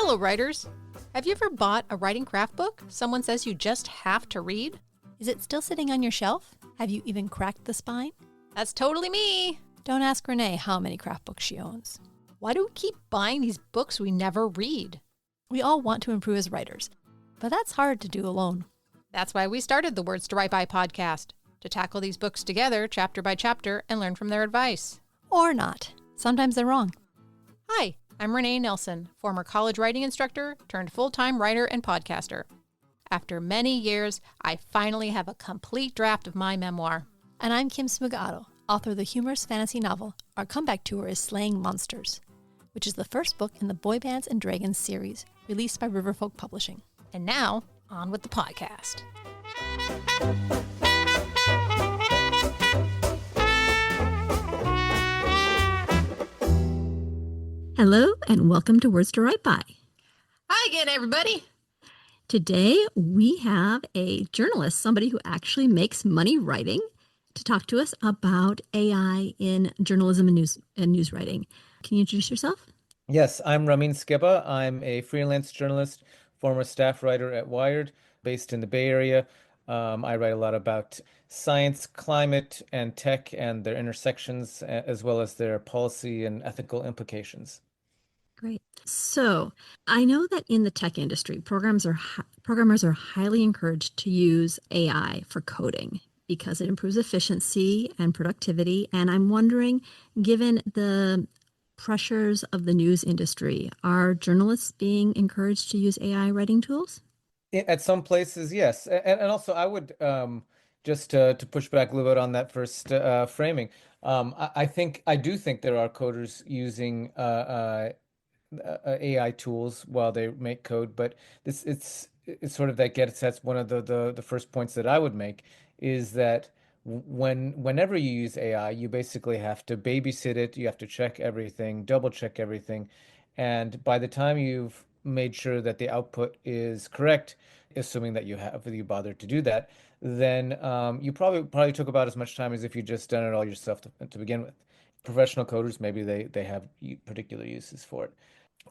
Hello, writers! Have you ever bought a writing craft book someone says you just have to read? Is it still sitting on your shelf? Have you even cracked the spine? That's totally me! Don't ask Renee how many craft books she owns. Why do we keep buying these books we never read? We all want to improve as writers, but that's hard to do alone. That's why we started the Words to Write By podcast, to tackle these books together, chapter by chapter, and learn from their advice. Or not. Sometimes they're wrong. Hi, I'm Renee Nelson, former college writing instructor turned full-time writer and podcaster. After many years, I finally have a complete draft of my memoir. And I'm Kim Smigado, author of the humorous fantasy novel Our Comeback Tour is Slaying Monsters, which is the first book in the Boy Bands and Dragons series, released by Riverfolk Publishing. And now, on with the podcast. Hello, and welcome to Words to Write By. Hi again, everybody. Today, we have a journalist, somebody who actually makes money writing, to talk to us about AI in journalism and news writing. Can you introduce yourself? Yes, I'm Ramin Skibba. I'm a freelance journalist, former staff writer at Wired, based in the Bay Area. I write a lot about science, climate, and tech and their intersections, as well as their policy and ethical implications. Great. So I know that in the tech industry, programmers are highly encouraged to use AI for coding because it improves efficiency and productivity. And I'm wondering, given the pressures of the news industry, are journalists being encouraged to use AI writing tools? At some places, yes. And also, I would just to push back a little bit on that first framing. I do think there are coders using AI tools while they make code, but it's sort of that's one of the first points that I would make is that whenever you use AI, you basically have to babysit it, you have to check everything, double check everything, and by the time you've made sure that the output is correct, assuming that you bothered to do that, then you probably took about as much time as if you just done it all yourself to begin with. Professional coders, maybe they have particular uses for it.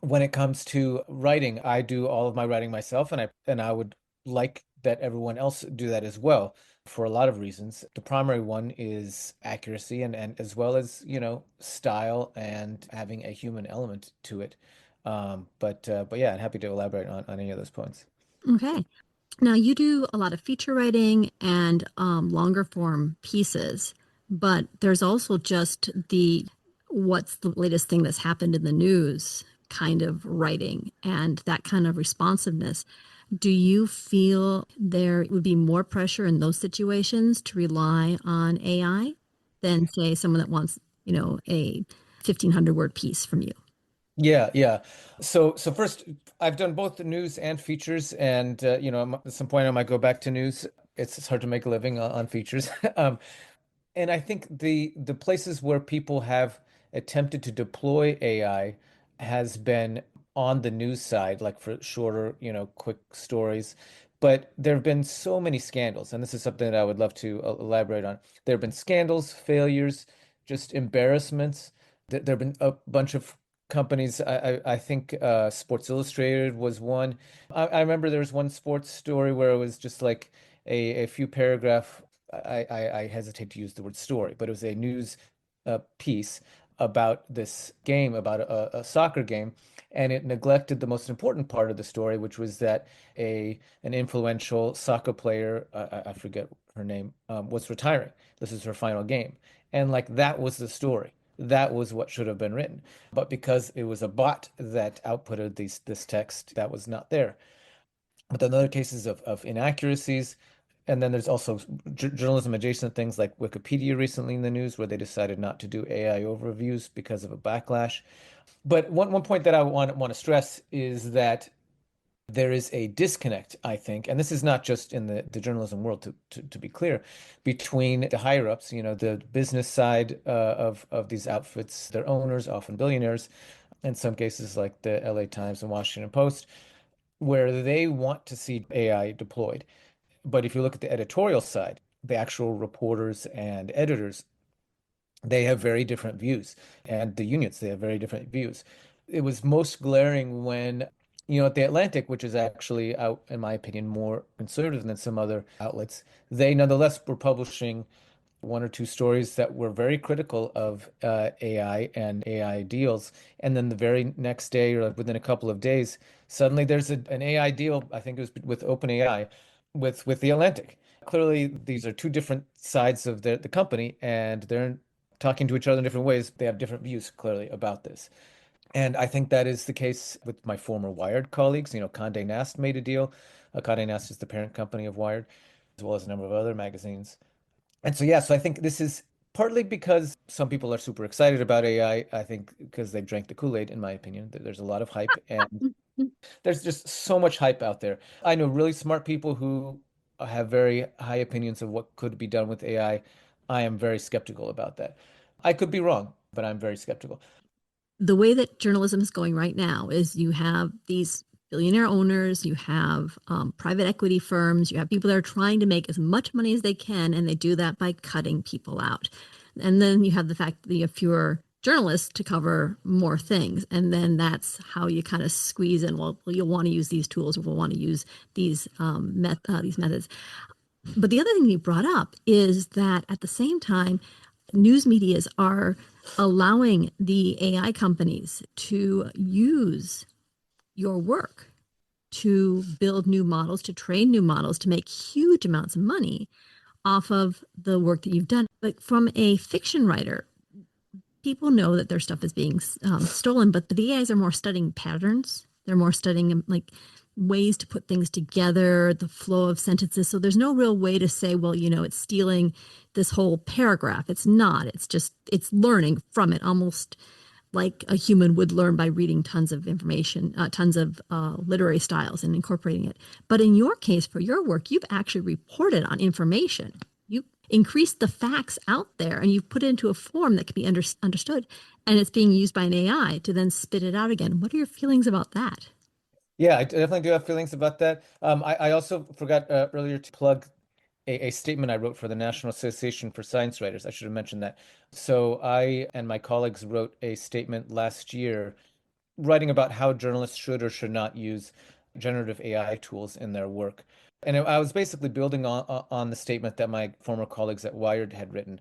When it comes to writing, I do all of my writing myself, and I would like that everyone else do that as well for a lot of reasons. The primary one is accuracy and as well as, style and having a human element to it. But yeah, I'm happy to elaborate on any of those points. Okay. Now, you do a lot of feature writing and longer form pieces, but there's also just what's the latest thing that's happened in the news kind of writing and that kind of responsiveness. Do you feel there would be more pressure in those situations to rely on AI than, say, someone that wants, a 1,500 word piece from you? Yeah, yeah. So first, I've done both the news and features, and at some point I might go back to news. It's hard to make a living on features. And I think the places where people have attempted to deploy AI has been on the news side, like for shorter, quick stories. But there have been so many scandals, and this is something that I would love to elaborate on. There have been scandals, failures, just embarrassments. There have been a bunch of companies. I think Sports Illustrated was one. I remember there was one sports story where it was just like a few paragraph. I hesitate to use the word story, but it was a news piece about this game, about a soccer game, and it neglected the most important part of the story, which was that an influential soccer player, I forget her name, was retiring. This is her final game, and like that was the story. That was what should have been written, but because it was a bot that outputted this text, that was not there. But then other cases of inaccuracies. And then there's also journalism adjacent things like Wikipedia recently in the news where they decided not to do AI overviews because of a backlash. But one point that I want to stress is that there is a disconnect, I think, and this is not just in the journalism world, to be clear, between the higher ups, the business side of these outfits, their owners, often billionaires, in some cases like the LA Times and Washington Post, where they want to see AI deployed. But if you look at the editorial side, the actual reporters and editors, they have very different views. And the unions, they have very different views. It was most glaring when, At The Atlantic, which is actually out, in my opinion, more conservative than some other outlets, they nonetheless were publishing one or two stories that were very critical of AI and AI deals. And then the very next day, or within a couple of days, suddenly there's an AI deal, I think it was with OpenAI, with The Atlantic. Clearly, these are two different sides of the company, and they're talking to each other in different ways. They have different views, clearly, about this. And I think that is the case with my former Wired colleagues. Condé Nast made a deal. Condé Nast is the parent company of Wired, as well as a number of other magazines. And so, yeah, so I think this is partly because some people are super excited about AI. I think because they've drank the Kool-Aid, in my opinion. There's a lot of hype, and there's just so much hype out there. I know really smart people who have very high opinions of what could be done with AI. I am very skeptical about that. I could be wrong, but I'm very skeptical. The way that journalism is going right now is you have these billionaire owners, you have private equity firms, you have people that are trying to make as much money as they can, and they do that by cutting people out. And then you have the fact that you have fewer journalists to cover more things. And then that's how you kind of squeeze in, well, you'll want to use these tools, or we'll want to use these methods. But the other thing you brought up is that at the same time, news medias are allowing the AI companies to use your work to build new models, to train new models, to make huge amounts of money off of the work that you've done. But from a fiction writer, people know that their stuff is being stolen, but the AIs are more studying patterns. They're more studying like ways to put things together, the flow of sentences. So there's no real way to say, well, it's stealing this whole paragraph. It's not. It's learning from it, almost like a human would learn by reading tons of information, tons of literary styles and incorporating it. But in your case, for your work, you've actually reported on information. You increased the facts out there, and you've put it into a form that can be understood, and it's being used by an AI to then spit it out again. What are your feelings about that? Yeah, I definitely do have feelings about that. I also forgot earlier to plug a statement I wrote for the National Association for Science Writers. I should have mentioned that. So I and my colleagues wrote a statement last year writing about how journalists should or should not use generative AI tools in their work. And I was basically building on the statement that my former colleagues at Wired had written.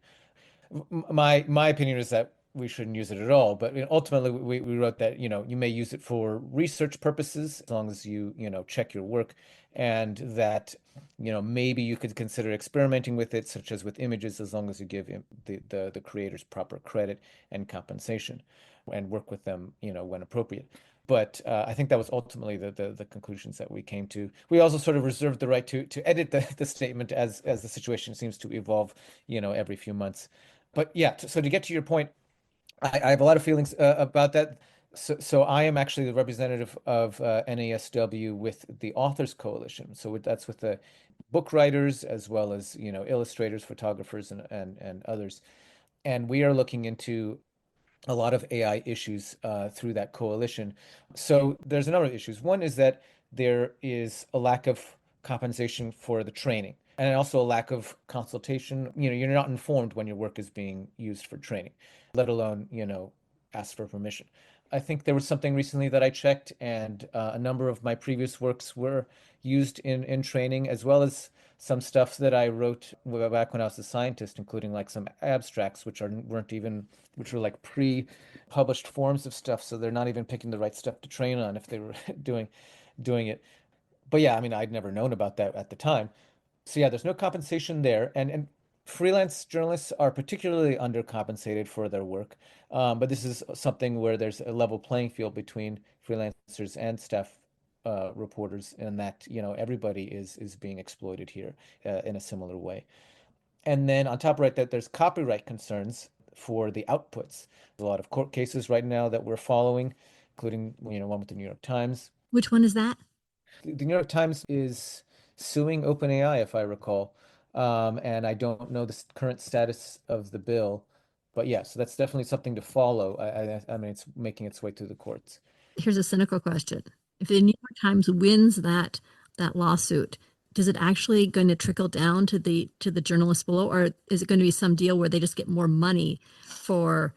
My opinion is that we shouldn't use it at all. But ultimately, we wrote that, you may use it for research purposes as long as you check your work, and that, maybe you could consider experimenting with it, such as with images, as long as you give the creators proper credit and compensation and work with them, when appropriate. But I think that was ultimately the conclusions that we came to. We also sort of reserved the right to edit the statement as the situation seems to evolve, every few months. But yeah, so to get to your point, I have a lot of feelings about that. So I am actually the representative of NASW with the Authors Coalition. So that's with the book writers as well as illustrators, photographers, and others. And we are looking into a lot of AI issues through that coalition. So there's a number of issues. One is that there is a lack of compensation for the training, and also a lack of consultation. You're not informed when your work is being used for training, let alone, ask for permission. I think there was something recently that I checked, and a number of my previous works were used in training, as well as some stuff that I wrote back when I was a scientist, including like some abstracts, which were like pre-published forms of stuff, so they're not even picking the right stuff to train on if they were doing it. But yeah, I mean, I'd never known about that at the time. So yeah, there's no compensation there, and freelance journalists are particularly undercompensated for their work. But this is something where there's a level playing field between freelancers and staff reporters, and that everybody is being exploited here in a similar way. And then on top right, that there's copyright concerns for the outputs. There's a lot of court cases right now that we're following, including one with the New York Times. Which one is that? The New York Times is suing OpenAI, if I recall. And I don't know the current status of the bill, but yeah, so that's definitely something to follow. I mean, it's making its way through the courts. Here's a cynical question. If the New York Times wins that lawsuit, does it actually going to trickle down to the journalists below, or is it going to be some deal where they just get more money for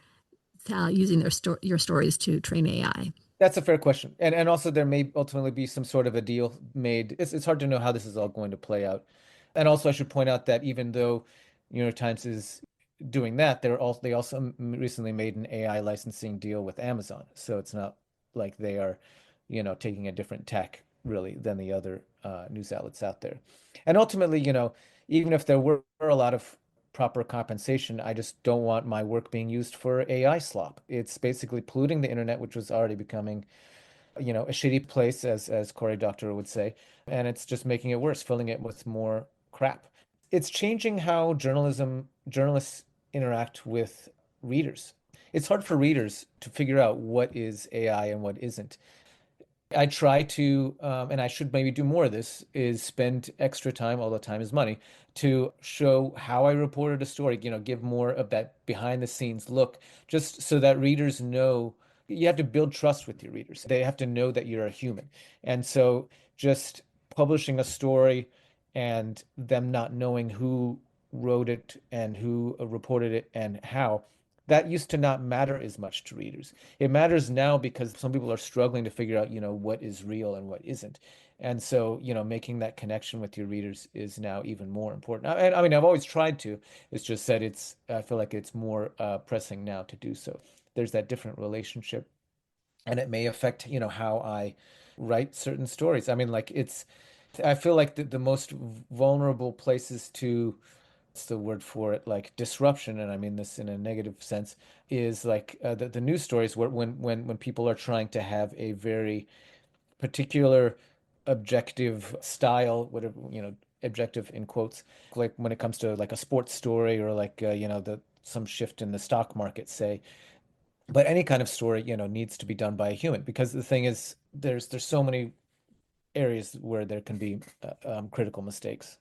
using your stories to train AI? That's a fair question. And also there may ultimately be some sort of a deal made. It's hard to know how this is all going to play out. And also I should point out that even though New York Times is doing that, they also recently made an AI licensing deal with Amazon. So it's not like they are, taking a different tack really than the other news outlets out there. And ultimately, even if there were a lot of proper compensation, I just don't want my work being used for AI slop. It's basically polluting the internet, which was already becoming, a shitty place, as Cory Doctorow would say, and it's just making it worse, filling it with more crap. It's changing how journalists interact with readers. It's hard for readers to figure out what is AI and what isn't. I try to, and I should maybe do more of this, is spend extra time, although time is money, to show how I reported a story, give more of that behind the scenes look, just so that readers know you have to build trust with your readers. They have to know that you're a human. And so just publishing a story and them not knowing who wrote it and who reported it and how, that used to not matter as much to readers. It matters now because some people are struggling to figure out, what is real and what isn't. And so, making that connection with your readers is now even more important. And I mean, I've always tried to. It's just that I feel like it's more pressing now to do so. There's that different relationship, and it may affect, how I write certain stories. I mean, I feel like the most vulnerable places to, what's the word for it, like disruption, and I mean this in a negative sense, is like the news stories where when people are trying to have a very particular objective style, whatever, objective in quotes, like when it comes to like a sports story or like the some shift in the stock market, say. But any kind of story, needs to be done by a human, because the thing is, there's so many areas where there can be critical mistakes.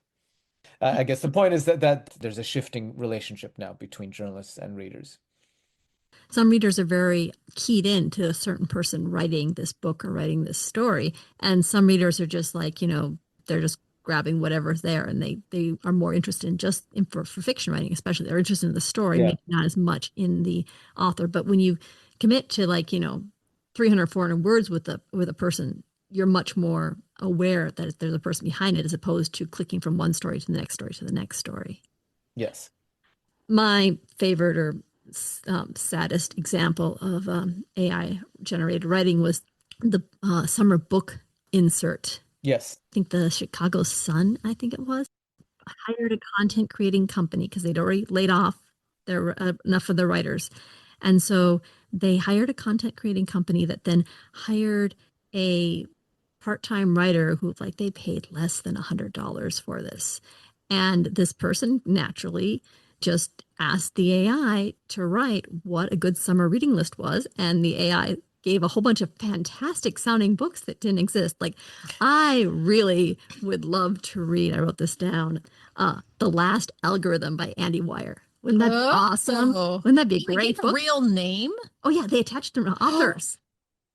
I guess the point is that there's a shifting relationship now between journalists and readers. Some readers are very keyed in to a certain person writing this book or writing this story. And some readers are just like, they're just grabbing whatever's there, and they are more interested in for fiction writing, especially. They're interested in the story, Yeah. maybe not as much in the author. But when you commit to 300, 400 words with a person, you're much more aware that there's a person behind it, as opposed to clicking from one story to the next story to the next story. Yes. My favorite or saddest example of AI generated writing was the summer book insert. Yes. I think the Chicago Sun, I think it was, hired a content creating company because they'd already laid off enough of the writers. And so they hired a content creating company that then hired a part-time writer who, like, they paid less than $100 for this. And this person naturally just asked the AI to write what a good summer reading list was. And the AI gave a whole bunch of fantastic sounding books that didn't exist. Like, I really would love to read, I wrote this down, The Last Algorithm by Andy Weir. Wouldn't that be awesome? Wouldn't that be a Did they great get the book? real name? Oh, yeah, they attached them to authors.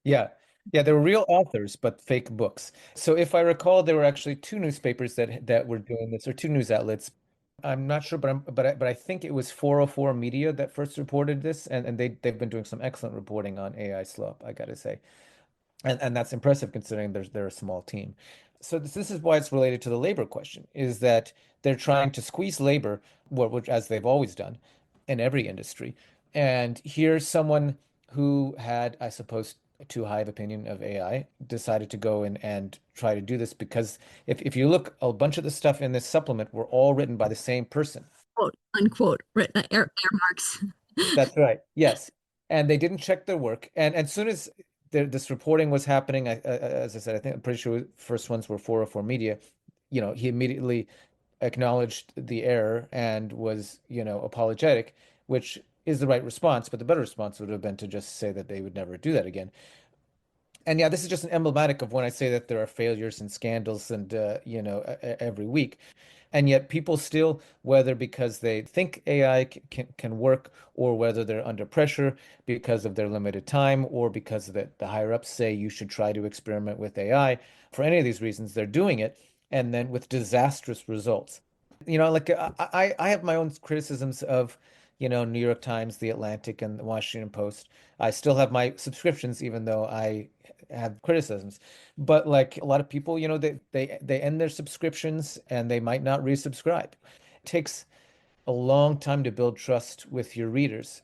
Yeah. Yeah, they were real authors, but fake books. So if I recall, there were actually two newspapers that were doing this, or two news outlets. I'm not sure, but I think it was 404 Media that first reported this, and they've been doing some excellent reporting on AI slop, I gotta say. And that's impressive considering they're a small team. So this is why it's related to the labor question, is that they're trying to squeeze labor, which as they've always done in every industry. And here's someone who had, I suppose, too high of opinion of AI, decided to go in and try to do this, because if you look, a bunch of the stuff in this supplement were all written by the same person. Quote unquote, written air marks. That's right. Yes. And they didn't check their work. And as soon as this reporting was happening, as I said, I'm pretty sure first ones were 404 Media. He immediately acknowledged the error and was, apologetic, which is the right response. But the better response would have been to just say that they would never do that again. And yeah, this is just an emblematic of when I say that there are failures and scandals and every week. And yet people still, whether because they think AI can work, or whether they're under pressure because of their limited time, or because the higher ups say you should try to experiment with AI, for any of these reasons, they're doing it, and then with disastrous results. Like I have my own criticisms of New York Times, The Atlantic, and the Washington Post. I still have my subscriptions, even though I have criticisms. But like a lot of people, they end their subscriptions and they might not resubscribe. It takes a long time to build trust with your readers.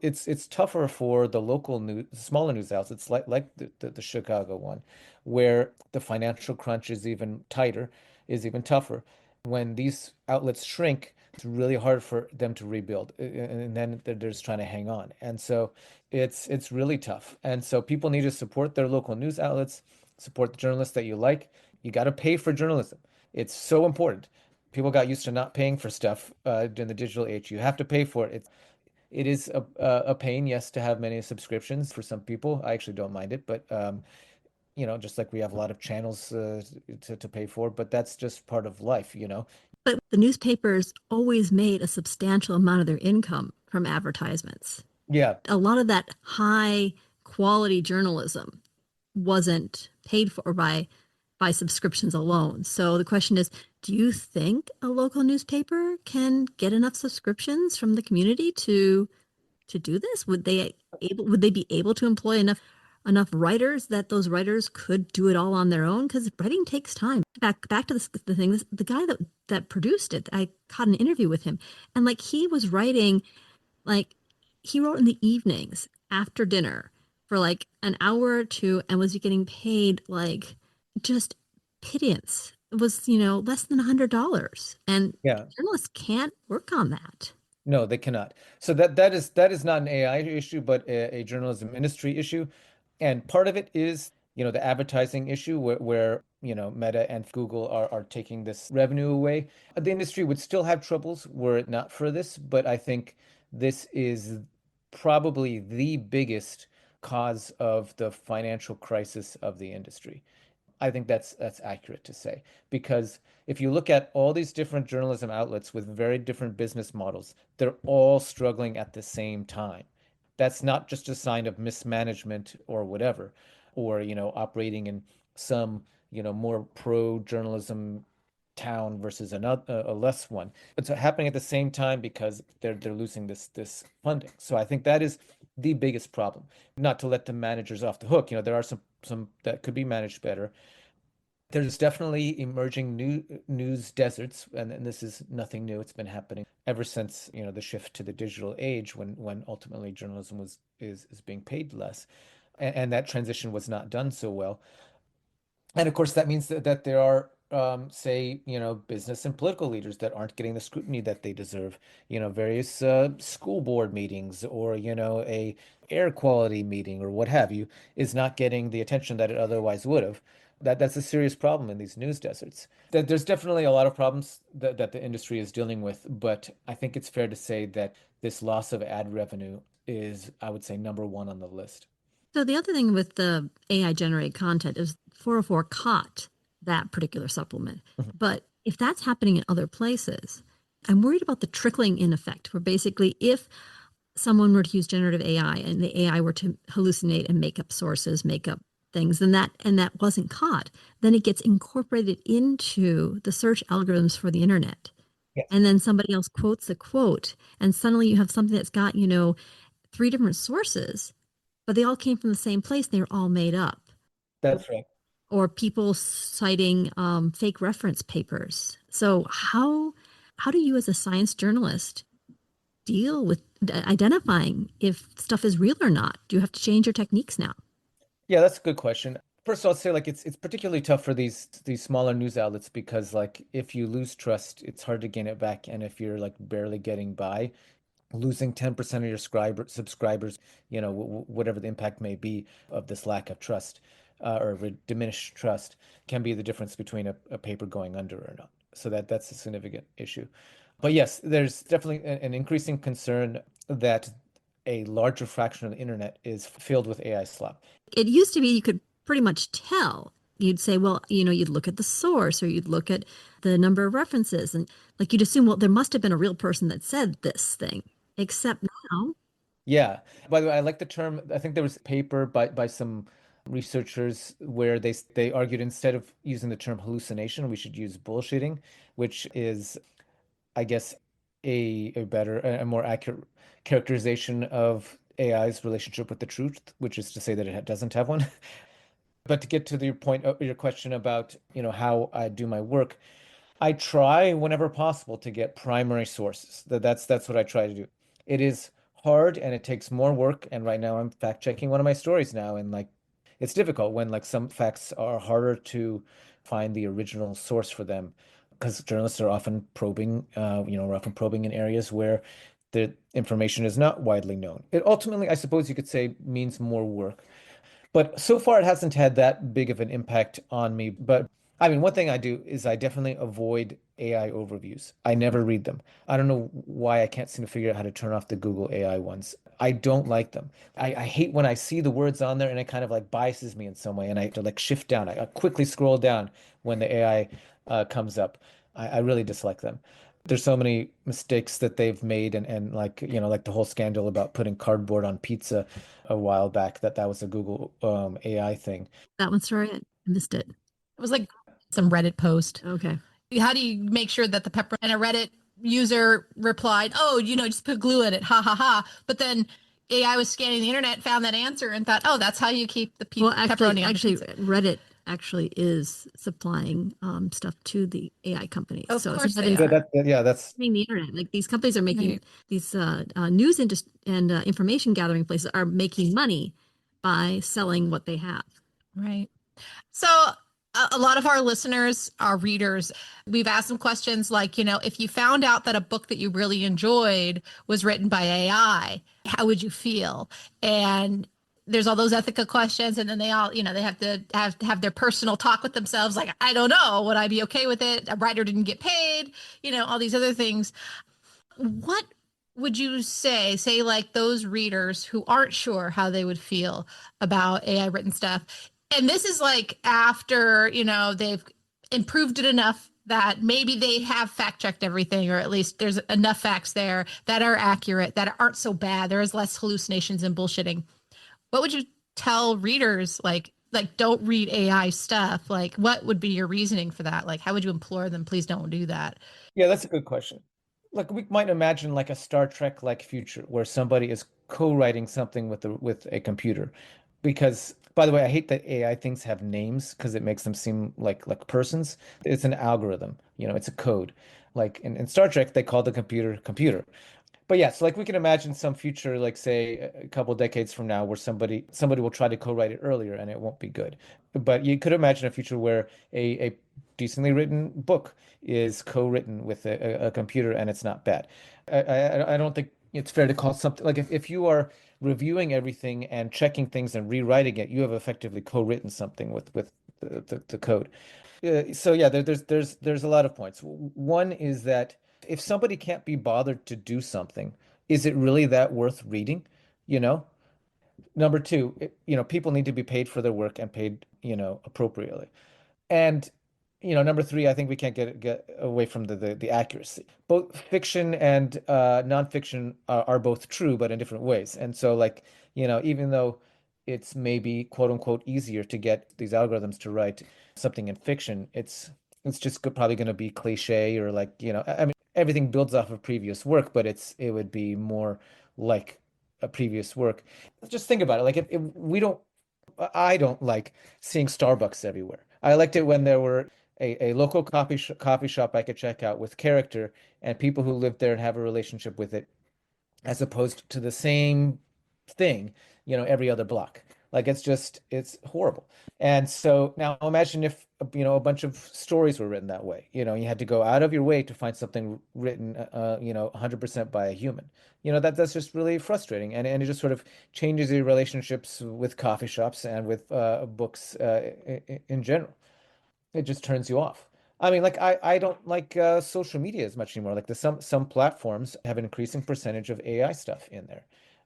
It's tougher for the local news, smaller news outlets like the Chicago one, where the financial crunch is even tighter, is even tougher. When these outlets shrink, it's really hard for them to rebuild, and then they're just trying to hang on. And so it's really tough. And so people need to support their local news outlets, support the journalists that you like. You got to pay for journalism. It's so important. People got used to not paying for stuff in the digital age. You have to pay for it. It is a pain, yes, to have many subscriptions for some people. I actually don't mind it, but just like we have a lot of channels to pay for, but that's just part of life. But the newspapers always made a substantial amount of their income from advertisements. Yeah, A lot of that high quality journalism wasn't paid for by subscriptions alone. So the question is, do you think a local newspaper can get enough subscriptions from the community to do this? Would they be able to employ enough writers that those writers could do it all on their own? Because writing takes time. Back to the thing. The guy that produced it, I caught an interview with him, and like he was writing, like he wrote in the evenings after dinner for like an hour or two, and was getting paid like just pittance. It was less than $100, and yeah. journalists can't work on that. No, they cannot. So that is not an AI issue, but a journalism industry issue. And part of it is, the advertising issue where Meta and Google are taking this revenue away. The industry would still have troubles were it not for this, but I think this is probably the biggest cause of the financial crisis of the industry. I think that's accurate to say because if you look at all these different journalism outlets with very different business models, they're all struggling at the same time. That's not just a sign of mismanagement or whatever, or operating in some more pro journalism town versus another a less one. It's happening at the same time because they're losing this funding. So I think that is the biggest problem. Not to let the managers off the hook. There are some that could be managed better. There's definitely emerging news deserts, and this is nothing new. It's been happening ever since, the shift to the digital age when ultimately journalism is being paid less. And that transition was not done so well. And of course, that means that there are, say, business and political leaders that aren't getting the scrutiny that they deserve. Various school board meetings or, a air quality meeting or what have you is not getting the attention that it otherwise would have. That's a serious problem in these news deserts. There's definitely a lot of problems that the industry is dealing with, but I think it's fair to say that this loss of ad revenue is, I would say, number one on the list. So the other thing with the AI generated content is 404 caught that particular supplement. Mhm. But if that's happening in other places, I'm worried about the trickling in effect, where basically if someone were to use generative AI and the AI were to hallucinate and make up sources, make up things, and that wasn't caught, then it gets incorporated into the search algorithms for the internet. Yes, And then somebody else quotes the quote, and suddenly you have something that's got, three different sources, but they all came from the same place. They were all made up. that's right. Or people citing fake reference papers. So how do you as a science journalist deal with identifying if stuff is real or not? Do you have to change your techniques now? Yeah, that's a good question. First, I'll say like it's particularly tough for these smaller news outlets because like if you lose trust, it's hard to gain it back. And if you're like barely getting by, losing 10% of your subscribers, whatever the impact may be of this lack of trust or diminished trust can be the difference between a paper going under or not. So that's a significant issue. But yes, there's definitely an increasing concern that a larger fraction of the internet is filled with AI slop. It used to be you could pretty much tell. You'd say, well, you'd look at the source or you'd look at the number of references and like you'd assume, well, there must have been a real person that said this thing. Except now, Yeah. By the way, I like the term. I think there was a paper by some researchers where they argued instead of using the term hallucination, we should use bullshitting, which is, I guess, a better, a more accurate characterization of AI's relationship with the truth, which is to say that it doesn't have one. But to get to your point, your question about, how I do my work, I try whenever possible to get primary sources. That's what I try to do. It is hard and it takes more work. And right now I'm fact checking one of my stories now, and like it's difficult when like some facts are harder to find the original source for them because journalists are often probing, we're often probing in areas where the information is not widely known. It ultimately, I suppose you could say, means more work. But so far, it hasn't had that big of an impact on me. But I mean, one thing I do is I definitely avoid AI overviews. I never read them. I don't know why I can't seem to figure out how to turn off the Google AI ones. I don't like them. I hate when I see the words on there and it kind of like biases me in some way, and I have to like shift down. I quickly scroll down when the AI comes up. I really dislike them. There's so many mistakes that they've made, and like like the whole scandal about putting cardboard on pizza a while back, that was a Google AI thing. That one, sorry, I missed it. It was like some Reddit post. Okay. How do you make sure that the pepper and a Reddit user replied, "Oh, just put glue in it, ha ha ha." But then AI was scanning the internet, found that answer, and thought, "Oh, that's how you keep the Well, pepperoni on the pizza." Reddit actually is supplying stuff to the AI companies. Of So course it's not they are. That's the internet. Like these companies are making Right. these news and information gathering places are making money by selling what they have. Right. So a lot of our listeners, our readers, we've asked them questions like, if you found out that a book that you really enjoyed was written by AI, how would you feel? And there's all those ethical questions, and then they all, they have their personal talk with themselves, like, I don't know, would I be okay with it? A writer didn't get paid, all these other things. What would you say like those readers who aren't sure how they would feel about AI written stuff? And this is like after, they've improved it enough that maybe they have fact checked everything, or at least there's enough facts there that are accurate, that aren't so bad. There is less hallucinations and bullshitting. What would you tell readers like don't read AI stuff? Like what would be your reasoning for that? Like how would you implore them, please don't do that? Yeah, that's a good question. Like we might imagine like a Star Trek like future where somebody is co-writing something with a computer. Because by the way, I hate that AI things have names because it makes them seem like persons. It's an algorithm, it's a code. Like in Star Trek, they call the computer computer. But yeah, so like we can imagine some future, like say a couple decades from now, where somebody will try to co-write it earlier and it won't be good. But you could imagine a future where a decently written book is co-written with a computer and it's not bad. I don't think it's fair to call something like if you are reviewing everything and checking things and rewriting it, you have effectively co-written something with the code. So yeah, there's a lot of points. One is that if somebody can't be bothered to do something, is it really that worth reading? You know? Number two, people need to be paid for their work and paid, appropriately. And number three, I think we can't get away from the accuracy. Both fiction and nonfiction are both true, but in different ways. And so, like, even though it's maybe quote unquote easier to get these algorithms to write something in fiction, it's just probably going to be cliche or like, I mean, everything builds off of previous work, but it would be more like a previous work. Just think about it. Like if we don't I don't like seeing Starbucks everywhere. I liked it when there were a local coffee shop I could check out with character and people who live there and have a relationship with it, as opposed to the same thing, every other block. Like it's horrible. And so now imagine if, a bunch of stories were written that way. You had to go out of your way to find something written, 100% by a human. That's just really frustrating. And it just sort of changes your relationships with coffee shops and with books in general. It just turns you off. I mean, like I don't like social media as much anymore. Like some platforms have an increasing percentage of AI stuff in there.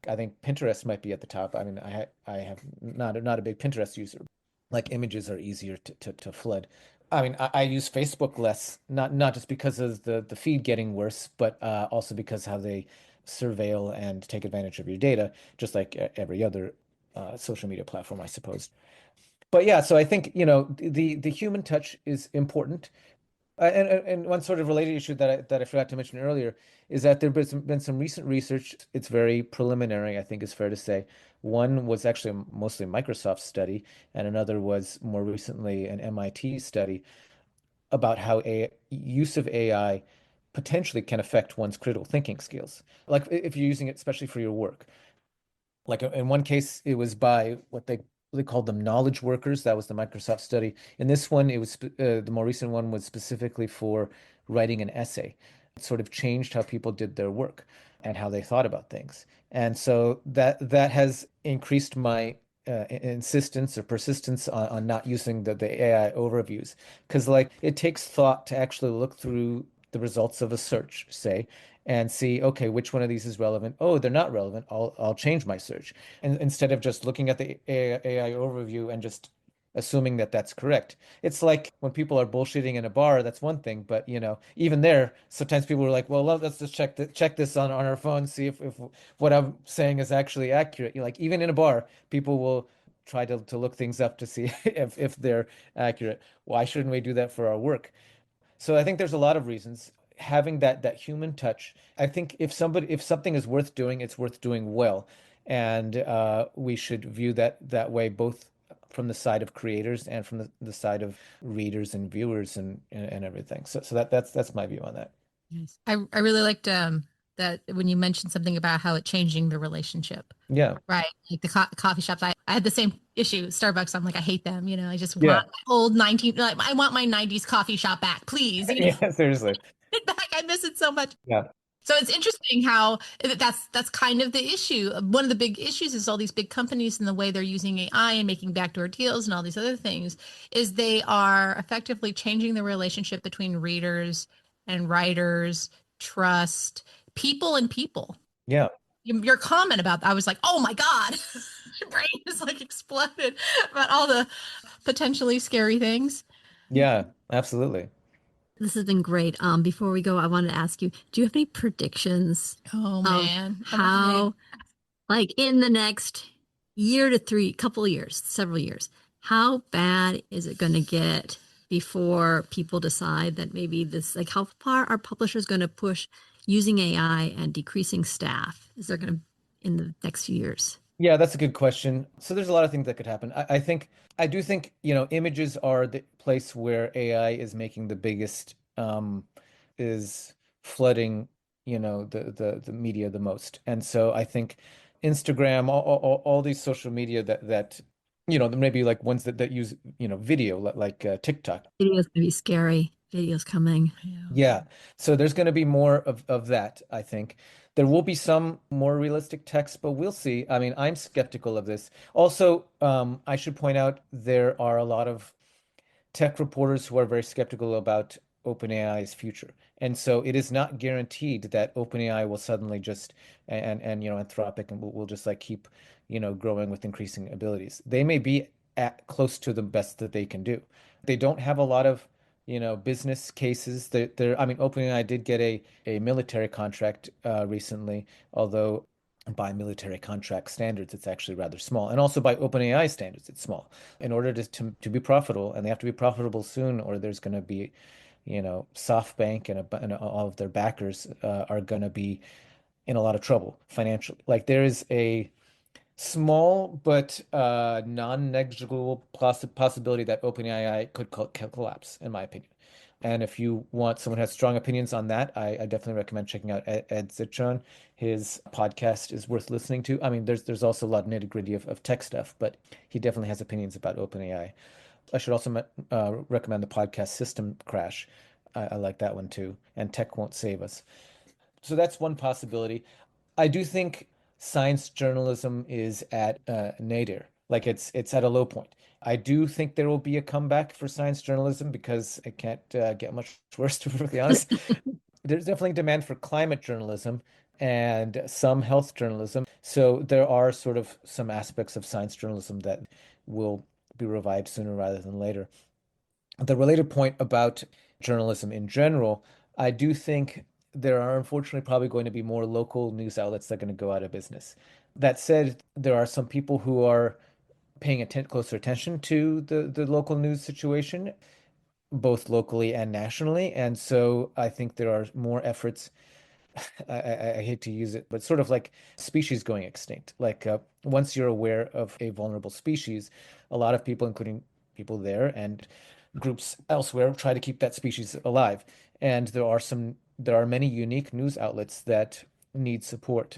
I think Pinterest might be at the top. I mean, I have not a big Pinterest user. Like images are easier to flood. I mean, I use Facebook less, not just because of the feed getting worse, but also because how they surveil and take advantage of your data, just like every other social media platform, I suppose. But yeah, so I think, the human touch is important. And one sort of related issue that I forgot to mention earlier is that there has been some recent research. It's very preliminary, I think is fair to say. One was actually mostly a Microsoft study, and another was more recently an MIT study about how a use of AI potentially can affect one's critical thinking skills. Like if you're using it especially for your work. Like in one case, it was by what they called them knowledge workers. That was the Microsoft study. In this one, it was the more recent one was specifically for writing an essay. It sort of changed how people did their work and how they thought about things. And so that has increased my insistence or persistence on not using the AI overviews because like it takes thought to actually look through the results of a search, say, and see, okay, which one of these is relevant? Oh, they're not relevant. I'll change my search. And instead of just looking at the AI overview and just assuming that that's correct. It's like when people are bullshitting in a bar, that's one thing, but even there, sometimes people are like, well, let's just check this on our phone, see if what I'm saying is actually accurate. Like even in a bar, people will try to look things up to see if they're accurate. Why shouldn't we do that for our work? So I think there's a lot of reasons. Having that human touch. I think if something is worth doing, it's worth doing well, and we should view that way both from the side of creators and from the side of readers and viewers and everything. So that's my view on that. Yes. I really liked that when you mentioned something about how it changing the relationship. Yeah. Right. Like the coffee shops. I had the same issue. Starbucks. I'm like, I hate them. I just want Yeah. my old 19, like, I want my 90s coffee shop back, please. Yeah, seriously. Back. I miss it so much. Yeah. So it's interesting how that's kind of the issue. One of the big issues is all these big companies and the way they're using AI and making backdoor deals and all these other things is they are effectively changing the relationship between readers and writers, trust, people and people. Yeah. Your comment about that, I was like, oh my God, my brain is like exploded about all the potentially scary things. Yeah, absolutely. This has been great. Before we go, I wanted to ask you, do you have any predictions Oh of man. how, like in the next year to couple of years, several years, how bad is it going to get before people decide that maybe this, like how far are publishers going to push using AI and decreasing staff? Is there going to in the next few years? Yeah, that's a good question. So there's a lot of things that could happen. I do think, images are the place where AI is making the biggest, is flooding, the media the most. And so I think Instagram, all these social media that, maybe like ones that use, video like TikTok. Videos going to be scary. Videos coming. Yeah. So there's going to be more of that, I think. There will be some more realistic text, but we'll see. I mean, I'm skeptical of this. Also, I should point out there are a lot of tech reporters who are very skeptical about OpenAI's future. And so it is not guaranteed that OpenAI will suddenly just and Anthropic and will just like keep, growing with increasing abilities. They may be at close to the best that they can do. They don't have a lot of, business cases. I mean, OpenAI did get a military contract recently, although by military contract standards, it's actually rather small. And also by OpenAI standards, it's small in order to be profitable, and they have to be profitable soon, or there's going to be, SoftBank and all of their backers are going to be in a lot of trouble financially. Like there is a small but non-negligible possibility that OpenAI could collapse, in my opinion. And if you want someone who has strong opinions on that, I definitely recommend checking out Ed Zitron. His podcast is worth listening to. I mean, there's also a lot of nitty-gritty of tech stuff, but he definitely has opinions about OpenAI. I should also recommend the podcast System Crash. I like that one too. And Tech Won't Save Us. So that's one possibility. I do think science journalism is at nadir, like it's at a low point. I do think there will be a comeback for science journalism because it can't get much worse, to be perfectly honest. There's definitely demand for climate journalism and some health journalism. So there are sort of some aspects of science journalism that will be revived sooner rather than later. The related point about journalism in general, I do think there are unfortunately probably going to be more local news outlets that are going to go out of business. That said, there are some people who are paying closer attention to the local news situation. both locally and nationally. And so I think there are more efforts. I hate to use it, but sort of like species going extinct. Like once you're aware of a vulnerable species, a lot of people, including people there and groups elsewhere, try to keep that species alive. And there are many unique news outlets that need support.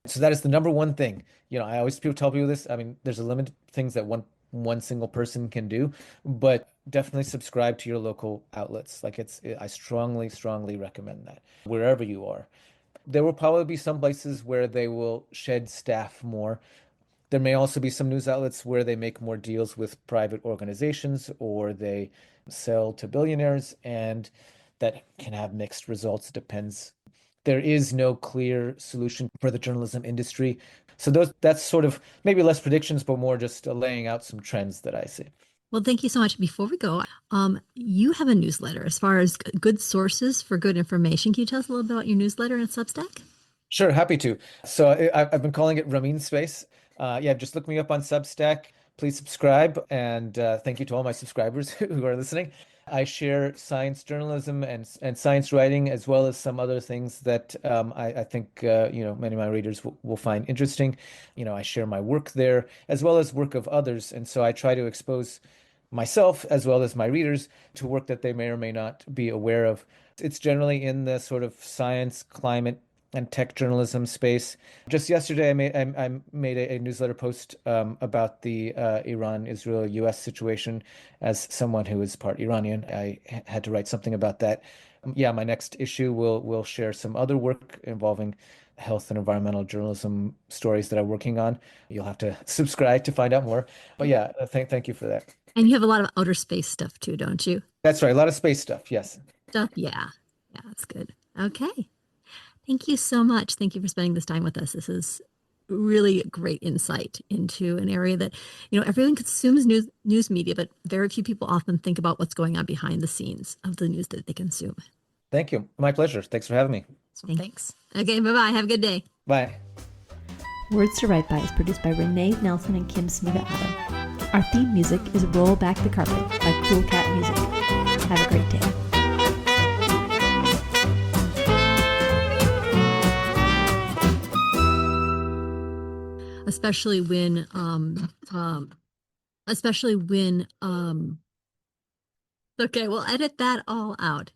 So that is the number one thing. I always people tell people this. I mean, there's a limit of things that one single person can do, but definitely subscribe to your local outlets. Like I strongly, strongly recommend that wherever you are. There will probably be some places where they will shed staff more. There may also be some news outlets where they make more deals with private organizations or they sell to billionaires, and that can have mixed results. It depends. There is no clear solution for the journalism industry. So that's sort of maybe less predictions, but more just laying out some trends that I see. Well, thank you so much. Before we go, you have a newsletter as far as good sources for good information. Can you tell us a little bit about your newsletter and Substack? Sure, happy to. So I've been calling it Ramin Space. Yeah, just look me up on Substack. Please subscribe, and thank you to all my subscribers who are listening. I share science journalism and science writing, as well as some other things that I think many of my readers will find interesting. I share my work there, as well as work of others, and so I try to expose myself as well as my readers to work that they may or may not be aware of. It's generally in the sort of science, climate, and tech journalism space. Just yesterday, I made a newsletter post about the Iran-Israel-U.S. situation. As someone who is part Iranian, I had to write something about that. Yeah, my next issue will share some other work involving health and environmental journalism stories that I'm working on. You'll have to subscribe to find out more. But yeah, thank you for that. And you have a lot of outer space stuff too, don't you? That's right, a lot of space stuff. Yes. Stuff, yeah. Yeah, that's good. Okay. Thank you so much. Thank you for spending this time with us. This is really great insight into an area that, everyone consumes news media, but very few people often think about what's going on behind the scenes of the news that they consume. Thank you. My pleasure. Thanks for having me. Thanks. Okay, bye-bye. Have a good day. Bye. Words to Write By is produced by Renee Nelson and Kim Smiga Adam. Our theme music is Roll Back the Carpet by Cool Cat Music. Have a great day. Especially when okay, we'll edit that all out.